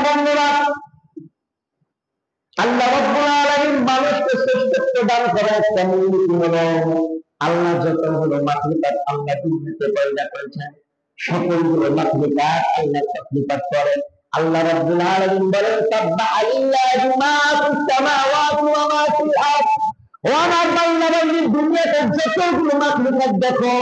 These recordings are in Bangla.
বন্ধুরা, আল্লাহ রাব্বুল আলামিন মানুষকে শ্রেষ্ঠত্ব দান করার একটা মূল নীতি হলো আল্লাহ যতগুলো মাখলুকাত আল্লাহ দুনিয়াতে পয়দা করেছেন সকলগুলো মাখলুকাত আল্লাহ তাকলিফাত করে। আল্লাহ রাব্বুল আলামিন বলেন সাব্বাহা লিল্লাহি মা ফিস সামাওয়াতি ওয়া মা ফিল আরদ। ও আমার বান্দাবান্দি, দুনিয়াতে যতগুলো মাখলুকাত দেখো,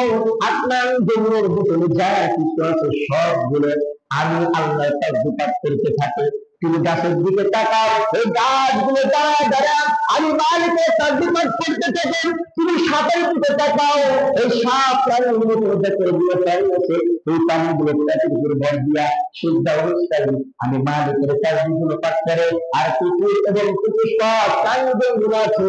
আসমান জমিনের ভিতরে যা কিছু আছে সবগুলো আমি আল্লাহ তাকলিফাত করতে থাকি। তুমি গাছের দিকে তাকাও, এই গাছগুলো দাঁড়ায় দাঁড়ায় আমি মালিকের তাকলিফাত করতে থাকি। তুমি সাপের দিকে তাকাও, এই সাপ প্রাণীগুলো দেখে দিয়ে চাইছে এই প্রাণীগুলো পেটের উপরে ভর দিয়া শুদ্ধ অবস্থায় আমি মালিকের তাকলিফগুলো পাঠ করে। আর কুকুর এবং কুকুর সব প্রাণীগুলো আছে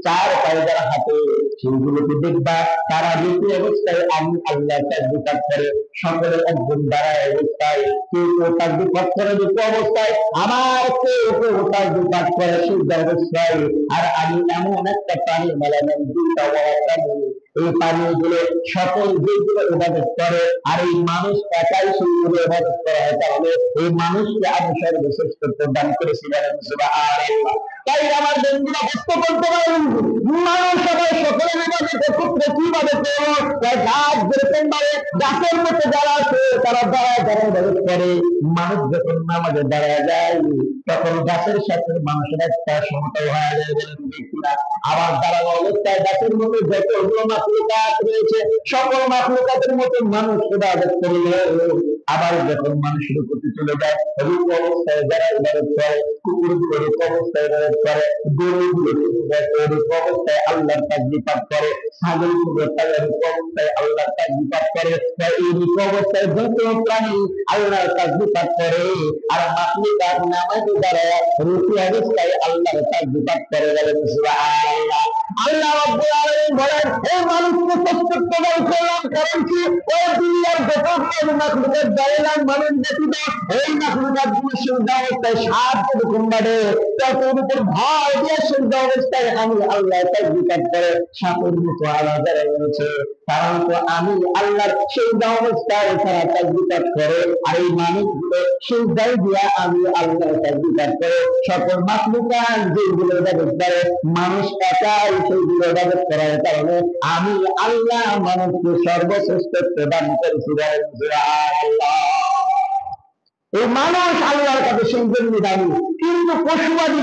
চার পায়ে যারা হাঁটে সেইগুলোকে দেখবা তারা যেতে অবস্থায় আমি আল্লাহ তাকলিফাত করে। সকলে একজন দাঁড়ায় অবস্থায়, কেউ কেউ তাকলিফাত করে যেতে অবস্থায়, আমার কেউ কেউ তাকলিফাত করে শুদ্ধ অবস্থায়। আর আমি এমন একটা প্রাণী মেলালাম দুইটা প্রাণী, এই প্রাণীগুলো সকল যেগুলো ইবাদত করে আর এই মানুষ একাই সেইগুলো ইবাদত করা হয়, তাহলে এই মানুষকে আমি সর্বশ্রেষ্ঠ দান করেছিলাম। সুবহানাল্লাহ। তাই আমার বন্ধুরা বুঝতে করতে পারেন মানুষ সবাই সকলের ইবাদতে ক্ষেত্রে কি ইবাদত করে, গাছ যেরকম ভাবে গাছের মধ্যে যারা আছে তারা দাঁড়ায় দাঁড়ায় ইবাদত করে। মানুষ যখন নামাজে দাঁড়ায় যায় তখন গাছের সাথে মানুষের একটা সমতল হয়ে যায় বলেন ব্যক্তিরা। আবার দাঁড়ানো অবস্থায় গাছের মধ্যে যতগুলো মাখলুকাত রয়েছে সকল মাখলুকাতের মতো মানুষ ইবাদত করলে, আবার যখন মানুষের প্রতি চলে যায় রূপ অবস্থায় যারা ইবাদত করে, কুকুরগুলো রূপ অবস্থায় ইবাদত করে, গরুগুলো রূপ অবস্থায় আল্লাহর তাকলিফাত করে, ছাগলগুলো রূপ অবস্থায় আল্লাহর তাকলিফাত করে, এই রূপ অবস্থায় যত প্রাণী আল্লাহর তাকলিফাত করে আর মাখলুকাত নামাজে দাঁড়ায় রূপ অবস্থায় আল্লাহর তাকলিফাত করে। বলেন সুবহানাল্লাহ। আল্লাহ রাব্বুল আলামিন বলেন এই মানুষকে শ্রেষ্ঠত্ব দান করলাম কারণ কি, ওই দুনিয়ার যত মাখলুকাত দাঁড়ালাম মানুষ ব্যতীত এই মাখলুকাতগুলো শুদ্ধ অবস্থায় সাত রকম বাড়ে, ততর উপর ভয় দিয়ে শুদ্ধ অবস্থায় আমি আল্লাহ তাকলিফাত করে সাপের মতো আলাদা রয়েছে। কারণ তো আমি আল্লাহর শুদ্ধ অবস্থায় তারা তাকলিফাত করে আর এই মানুষগুলো শুদ্ধ দিয়া আমি আল্লাহ তাকলিফাত করে। সকল মাখলুকাত যেগুলো ইবাদত করে মানুষ একাই সেইগুলো ইবাদত করার কারণে আমি আল্লাহ মানুষকে সর্বশ্রেষ্ঠত্ব দান করেছি। সুবহানাল্লাহ। এই মানুষ আল্লাহর কাছে সেই জন্য দাবি, কিন্তু পশুবাদী